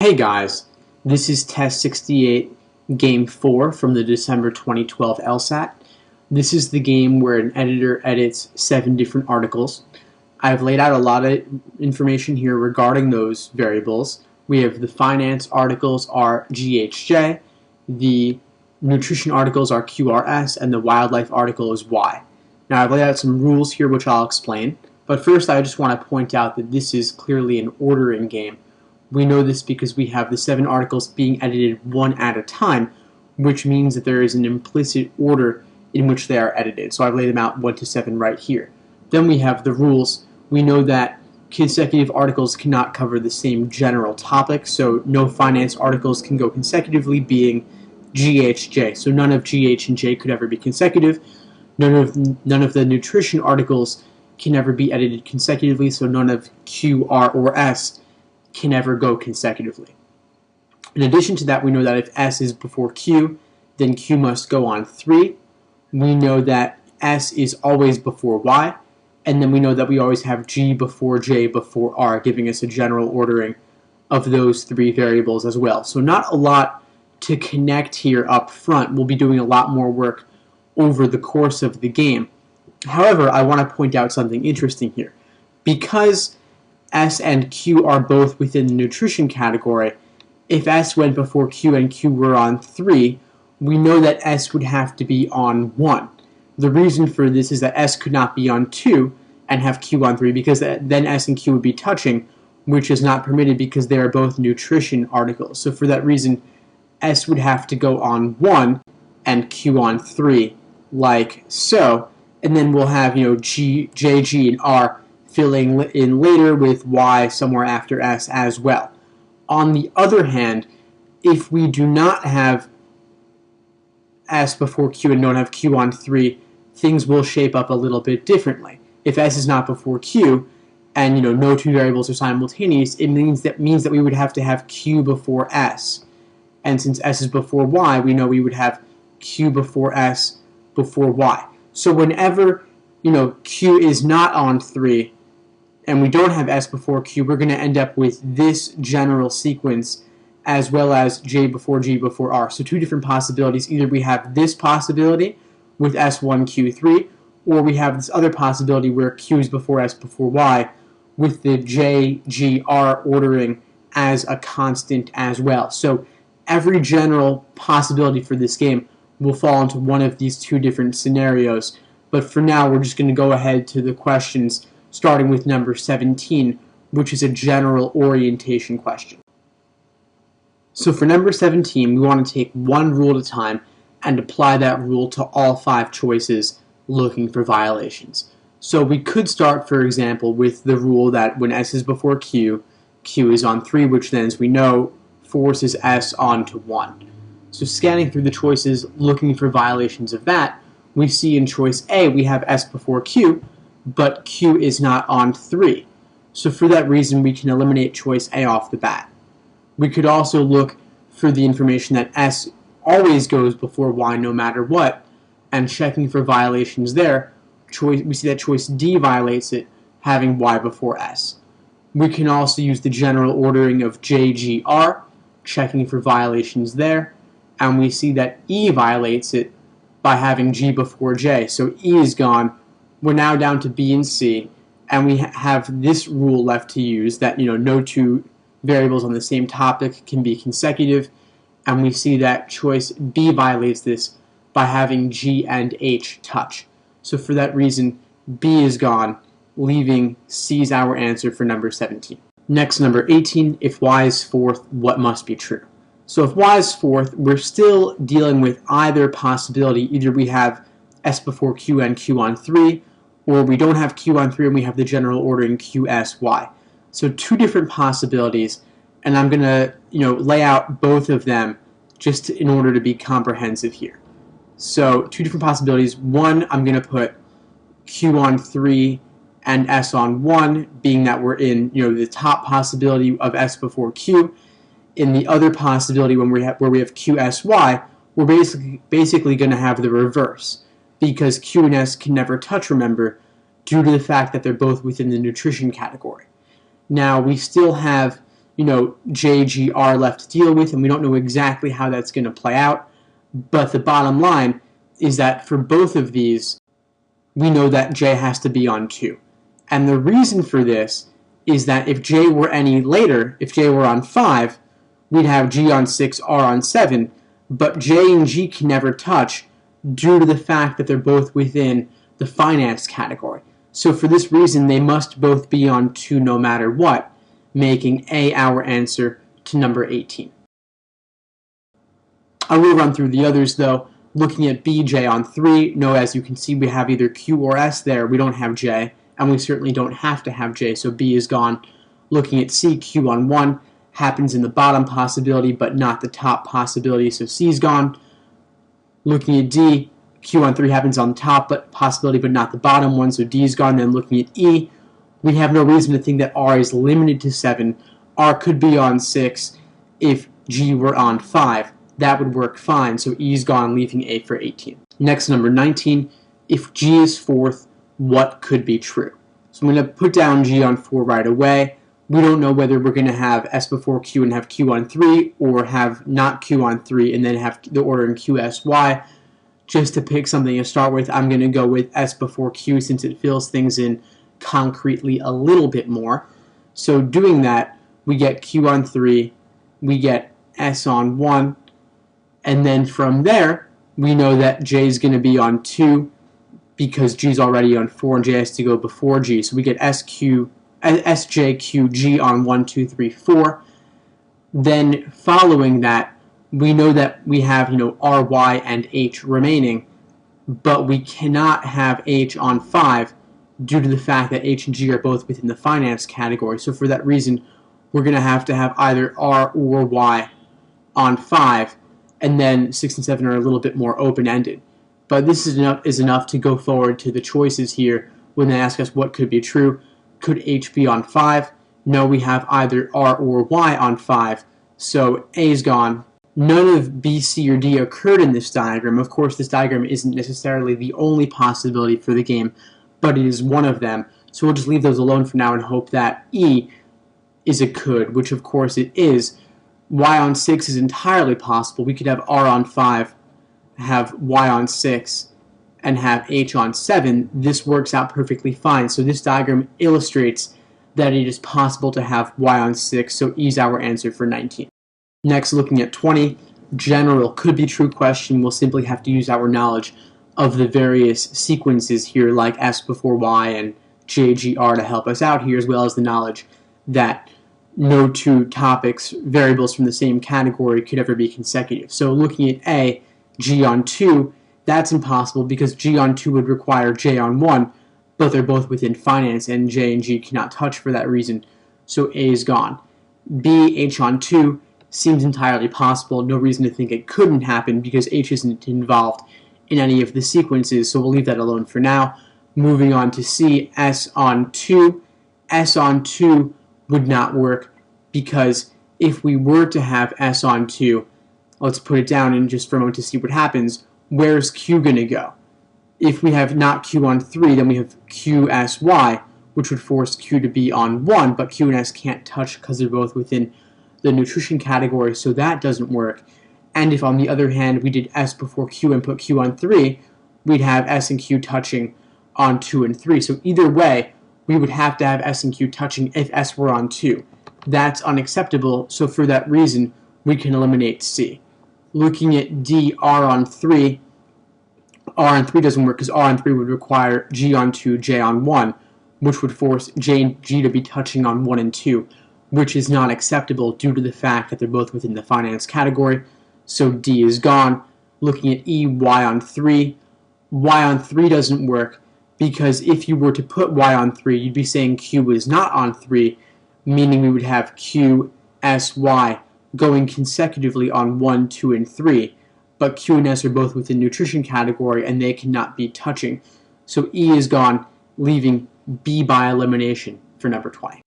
Hey guys, this is Test 68, Game 4 from the December 2012 LSAT. This is the game where an editor edits 7 different articles. I've laid out a lot of information here regarding those variables. We have the finance articles are GHJ, the nutrition articles are QRS, and the wildlife article is Y. Now I've laid out some rules here which I'll explain, but first I just want to point out that this is clearly an ordering game. We know this because we have the 7 articles being edited one at a time, which means that there is an implicit order in which they are edited. So I've laid them out 1 to 7 right here. Then we have the rules. We know that consecutive articles cannot cover the same general topic, so no finance articles can go consecutively, being GHJ. So none of GH and J could ever be consecutive. None of the nutrition articles can ever be edited consecutively, so none of Q, R, or S can ever go consecutively. In addition to that, we know that if S is before Q, then Q must go on 3. We know that S is always before Y, and then we know that we always have G before J before R, giving us a general ordering of those 3 variables as well. So not a lot to connect here up front. We'll be doing a lot more work over the course of the game. However, I want to point out something interesting here. Because S and Q are both within the nutrition category, if S went before Q and Q were on 3, we know that S would have to be on 1. The reason for this is that S could not be on 2 and have Q on 3, because then S and Q would be touching, which is not permitted because they are both nutrition articles. So for that reason, S would have to go on 1 and Q on 3, like so. And then we'll have, J, G, and R filling in later with Y somewhere after S as well. On the other hand, if we do not have S before Q and don't have Q on 3, things will shape up a little bit differently. If S is not before Q, and no 2 variables are simultaneous, it means that we would have to have Q before S. And since S is before Y, we know we would have Q before S before Y. So whenever Q is not on 3, and we don't have S before Q, we're going to end up with this general sequence as well as J before G before R. So 2 different possibilities. Either we have this possibility with S1, Q3, or we have this other possibility where Q is before S before Y with the J, G, R ordering as a constant as well. So every general possibility for this game will fall into one of these 2 different scenarios. But for now, we're just going to go ahead to the questions starting with number 17, which is a general orientation question. So for number 17, we want to take one rule at a time and apply that rule to all 5 choices looking for violations. So we could start, for example, with the rule that when S is before Q, Q is on 3, which then, as we know, forces S onto 1. So scanning through the choices, looking for violations of that, we see in choice A, we have S before Q, but Q is not on 3. So for that reason, we can eliminate choice A off the bat. We could also look for the information that S always goes before Y no matter what, and checking for violations there, we see that choice D violates it, having Y before S. We can also use the general ordering of J, G, R, checking for violations there, and we see that E violates it by having G before J. So E is gone. We're now down to B and C, and we have this rule left to use that no 2 variables on the same topic can be consecutive, and we see that choice B violates this by having G and H touch. So for that reason, B is gone, leaving C as our answer for number 17. Next, number 18, if Y is 4th, what must be true? So if Y is 4th, we're still dealing with either possibility. Either we have S before Q and Q on 3, or we don't have Q on 3 and we have the general ordering Q, S, Y. So 2 different possibilities, and I'm going to lay out both of them just in order to be comprehensive here. So 2 different possibilities. One, I'm going to put Q on 3 and S on 1, being that we're in the top possibility of S before Q. In the other possibility, where we have Q, S, Y, we're basically going to have the reverse, because Q and S can never touch, remember, due to the fact that they're both within the nutrition category. Now, we still have J, G, R left to deal with, and we don't know exactly how that's going to play out. But the bottom line is that for both of these, we know that J has to be on 2. And the reason for this is that if J were any later, if J were on 5, we'd have G on 6, R on 7, but J and G can never touch due to the fact that they're both within the finance category. So for this reason, they must both be on 2 no matter what, making A our answer to number 18. I will run through the others though. Looking at B, J on 3, no, as you can see, we have either Q or S there. We don't have J, and we certainly don't have to have J, so B is gone. Looking at C, Q on 1 happens in the bottom possibility, but not the top possibility, so C is gone. Looking at D, Q on 3 happens on the top possibility, but not the bottom one, so D is gone. Then looking at E, we have no reason to think that R is limited to 7. R could be on 6 if G were on 5. That would work fine, so E is gone, leaving A for 18. Next, number 19, if G is 4th, what could be true? So I'm going to put down G on 4 right away. We don't know whether we're going to have S before Q and have Q on 3, or have not Q on 3 and then have the order in Q, S, Y. Just to pick something to start with, I'm going to go with S before Q since it fills things in concretely a little bit more. So doing that, we get Q on 3, we get S on 1, and then from there, we know that J is going to be on 2 because G is already on 4 and J has to go before G. So we get S, J, Q, G on 1, 2, 3, 4. Then following that, we know that we have, R, Y, and H remaining, but we cannot have H on 5 due to the fact that H and G are both within the finance category. So for that reason, we're going to have either R or Y on 5, and then 6 and 7 are a little bit more open-ended. But this is enough to go forward to the choices here when they ask us what could be true. Could H be on 5? No, we have either R or Y on 5, so A is gone. None of B, C, or D occurred in this diagram. Of course, this diagram isn't necessarily the only possibility for the game, but it is one of them. So we'll just leave those alone for now and hope that E is a could, which of course it is. Y on 6 is entirely possible. We could have R on 5, have Y on 6, and have H on 7. This works out perfectly fine. So this diagram illustrates that it is possible to have Y on 6, so E is our answer for 19. Next, looking at 20, general could be true question. We'll simply have to use our knowledge of the various sequences here, like S before Y and J, G, R to help us out here, as well as the knowledge that no two variables from the same category could ever be consecutive. So looking at A, G on 2, that's impossible because G on 2 would require J on 1, but they're both within finance and J and G cannot touch for that reason, so A is gone. B, H on 2 seems entirely possible. No reason to think it couldn't happen because H isn't involved in any of the sequences, so we'll leave that alone for now. Moving on to C, S on 2. S on 2 would not work because if we were to have S on 2, let's put it down and just for a moment to see what happens, where's Q going to go? If we have not Q on 3, then we have Q, S, Y, which would force Q to be on 1, but Q and S can't touch because they're both within the nutrition category, so that doesn't work. And if on the other hand we did S before Q and put Q on 3, we'd have S and Q touching on 2 and 3. So either way, we would have to have S and Q touching if S were on 2. That's unacceptable, so for that reason, we can eliminate C. Looking at D, R on 3, R on 3 doesn't work because R on 3 would require G on 2, J on 1, which would force J and G to be touching on 1 and 2, which is not acceptable due to the fact that they're both within the finance category, so D is gone. Looking at E, Y on 3, Y on 3 doesn't work because if you were to put Y on 3, you'd be saying Q is not on 3, meaning we would have Q, S, Y going consecutively on 1, 2, and 3, but Q and S are both within nutrition category and they cannot be touching. So E is gone, leaving B by elimination for number 20.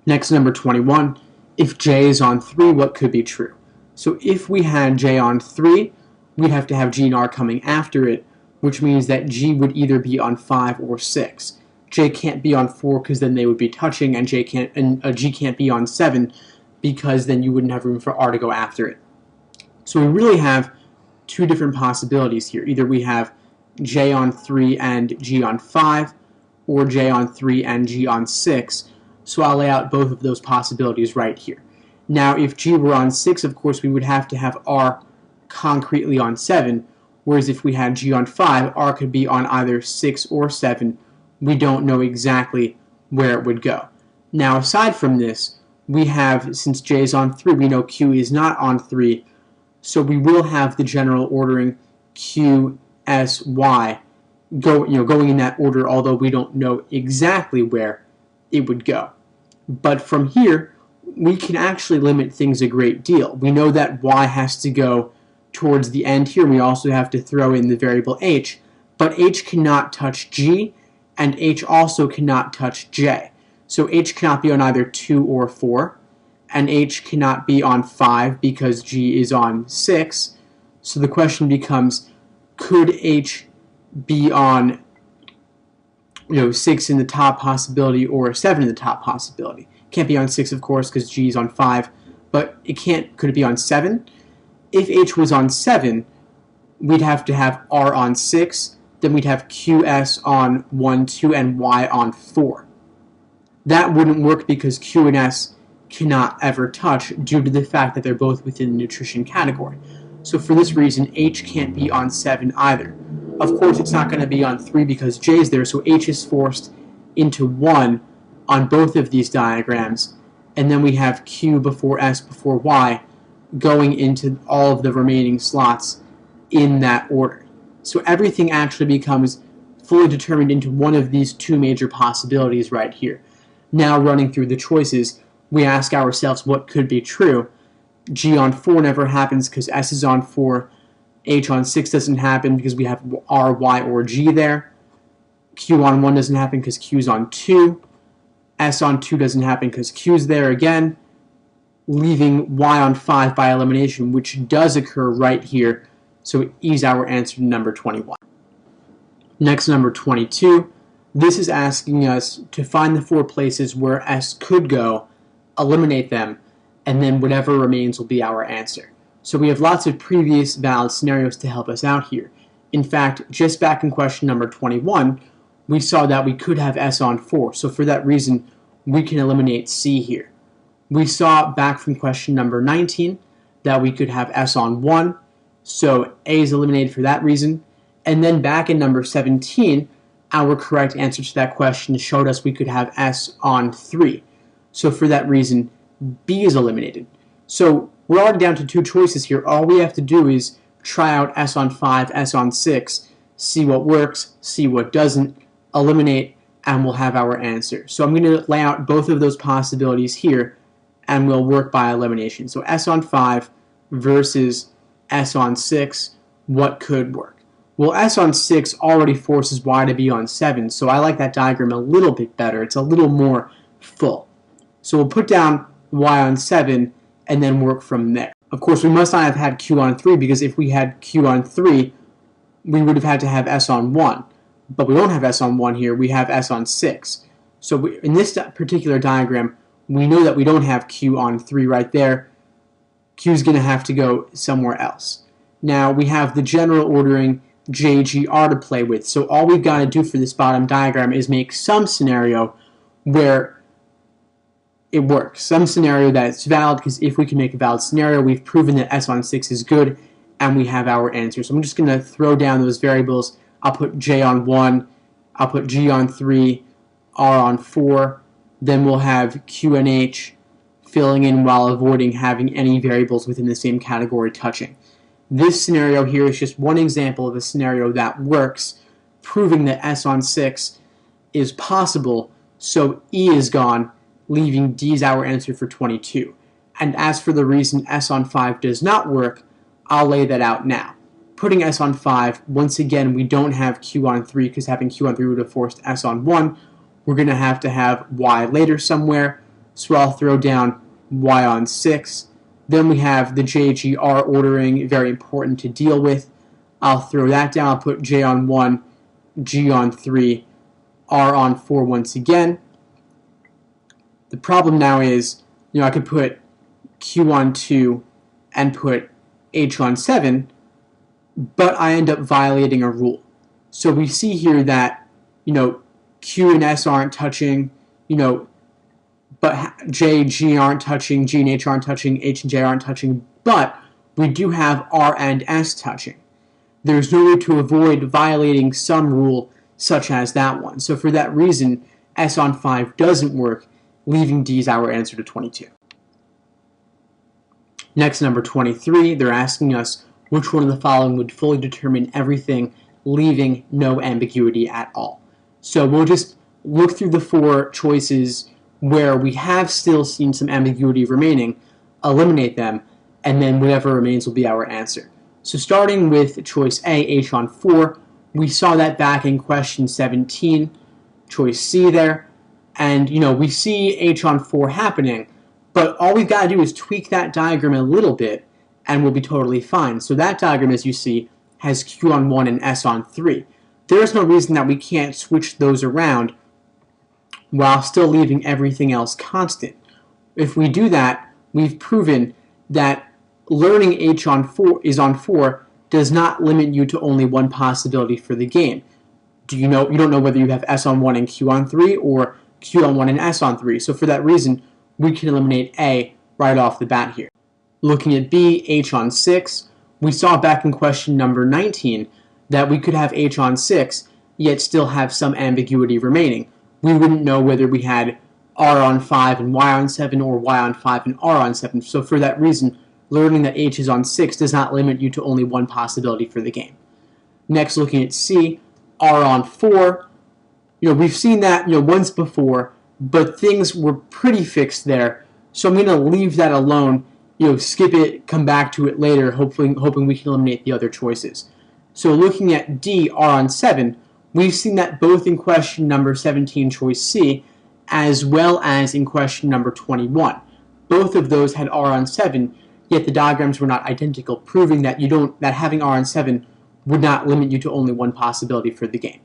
Next, number 21, if J is on 3, what could be true? So if we had J on 3, we'd have to have G and R coming after it, which means that G would either be on 5 or 6. J can't be on 4 because then they would be touching, and G can't be on 7 because then you wouldn't have room for R to go after it. So we really have two different possibilities here. Either we have J on 3 and G on 5, or J on 3 and G on 6. So I'll lay out both of those possibilities right here. Now, if G were on 6, of course, we would have to have R concretely on 7, whereas if we had G on 5, R could be on either 6 or 7. We don't know exactly where it would go. Now, aside from this, we have, since J is on 3, we know Q is not on 3, so we will have the general ordering Q, S, Y going in that order, although we don't know exactly where it would go. But from here, we can actually limit things a great deal. We know that Y has to go towards the end here. We also have to throw in the variable H, but H cannot touch G, and H also cannot touch J. So H cannot be on either 2 or 4, and H cannot be on 5 because G is on 6. So the question becomes, could H be on 6 in the top possibility or 7 in the top possibility? Can't be on 6, of course, because G is on 5, but could it be on 7? If H was on 7, we'd have to have R on 6, then we'd have QS on 1, 2, and Y on 4. That wouldn't work because Q and S cannot ever touch due to the fact that they're both within the nutrition category. So for this reason, H can't be on 7 either. Of course, it's not going to be on 3 because J is there, so H is forced into 1 on both of these diagrams, and then we have Q before S before Y going into all of the remaining slots in that order. So everything actually becomes fully determined into one of these two major possibilities right here. Now, running through the choices, we ask ourselves what could be true. G on 4 never happens because S is on 4. H on 6 doesn't happen because we have R, Y, or G there. Q on 1 doesn't happen because Q's on 2. S on 2 doesn't happen because Q's there again, leaving Y on 5 by elimination, which does occur right here. So E is our answer to number 21. Next, number 22. This is asking us to find the 4 places where S could go, eliminate them, and then whatever remains will be our answer. So we have lots of previous valid scenarios to help us out here. In fact, just back in question number 21, we saw that we could have S on 4. So for that reason, we can eliminate C here. We saw back from question number 19 that we could have S on 1. So A is eliminated for that reason. And then back in number 17, our correct answer to that question showed us we could have S on 3. So for that reason, B is eliminated. So we're already down to 2 choices here. All we have to do is try out S on 5, S on 6, see what works, see what doesn't, eliminate, and we'll have our answer. So I'm going to lay out both of those possibilities here, and we'll work by elimination. So S on 5 versus S on 6, what could work? Well, S on 6 already forces Y to be on 7, so I like that diagram a little bit better. It's a little more full. So we'll put down Y on 7 and then work from there. Of course, we must not have had Q on 3, because if we had Q on 3, we would have had to have S on 1. But we don't have S on 1 here, we have S on 6. So in this particular diagram, we know that we don't have Q on 3 right there. Q is going to have to go somewhere else. Now, we have the general ordering J, G, R to play with. So all we've got to do for this bottom diagram is make some scenario where it works. Some scenario that's valid, because if we can make a valid scenario, we've proven that S on 6 is good, and we have our answer. So I'm just going to throw down those variables. I'll put J on 1, I'll put G on 3, R on 4, then we'll have Q and H filling in while avoiding having any variables within the same category touching. This scenario here is just one example of a scenario that works, proving that S on 6 is possible, so E is gone, leaving D is our answer for 22. And as for the reason S on 5 does not work, I'll lay that out now. Putting S on 5, once again, we don't have Q on 3, because having Q on 3 would have forced S on 1. We're going to have Y later somewhere, so I'll throw down Y on 6. Then we have the J, G, R ordering, very important to deal with. I'll throw that down. I'll put J on 1, G on 3, R on 4 once again. The problem now is, I could put Q on 2 and put H on 7, but I end up violating a rule. So we see here that, Q and S aren't touching, but J, G aren't touching, G and H aren't touching, H and J aren't touching, but we do have R and S touching. There's no way to avoid violating some rule such as that one. So for that reason, S on 5 doesn't work, leaving D as our answer to 22. Next, number 23, they're asking us which one of the following would fully determine everything, leaving no ambiguity at all. So we'll just look through the 4 choices where we have still seen some ambiguity remaining, eliminate them, and then whatever remains will be our answer. So starting with choice A, H on 4, we saw that back in question 17, choice C there, and we see H on 4 happening, but all we've got to do is tweak that diagram a little bit and we'll be totally fine. So that diagram, as you see, has Q on 1 and S on 3. There's no reason that we can't switch those around while still leaving everything else constant. If we do that, we've proven that learning H on 4 is on 4 does not limit you to only one possibility for the game. You don't know whether you have S on 1 and Q on 3 or Q on 1 and S on 3. So for that reason, we can eliminate A right off the bat here. Looking at B, H on 6, we saw back in question number 19 that we could have H on 6 yet still have some ambiguity remaining. We wouldn't know whether we had R on 5 and Y on 7 or Y on 5 and R on 7. So for that reason, learning that H is on 6 does not limit you to only one possibility for the game. Next, looking at C, R on 4. We've seen that once before, but things were pretty fixed there. So I'm going to leave that alone, skip it, come back to it later, hoping we can eliminate the other choices. So looking at D, R on 7, we've seen that both in question number 17, choice C, as well as in question number 21. Both of those had R on 7, yet the diagrams were not identical, proving that that having R on 7 would not limit you to only one possibility for the game.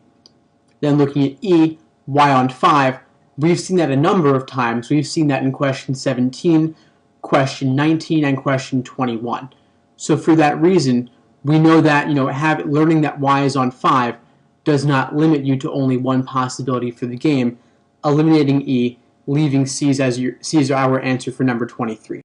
Then looking at E, Y on 5, we've seen that a number of times. We've seen that in question 17, question 19, and question 21. So for that reason, we know that learning that Y is on 5 does not limit you to only one possibility for the game, eliminating E, leaving C as our answer for number 23.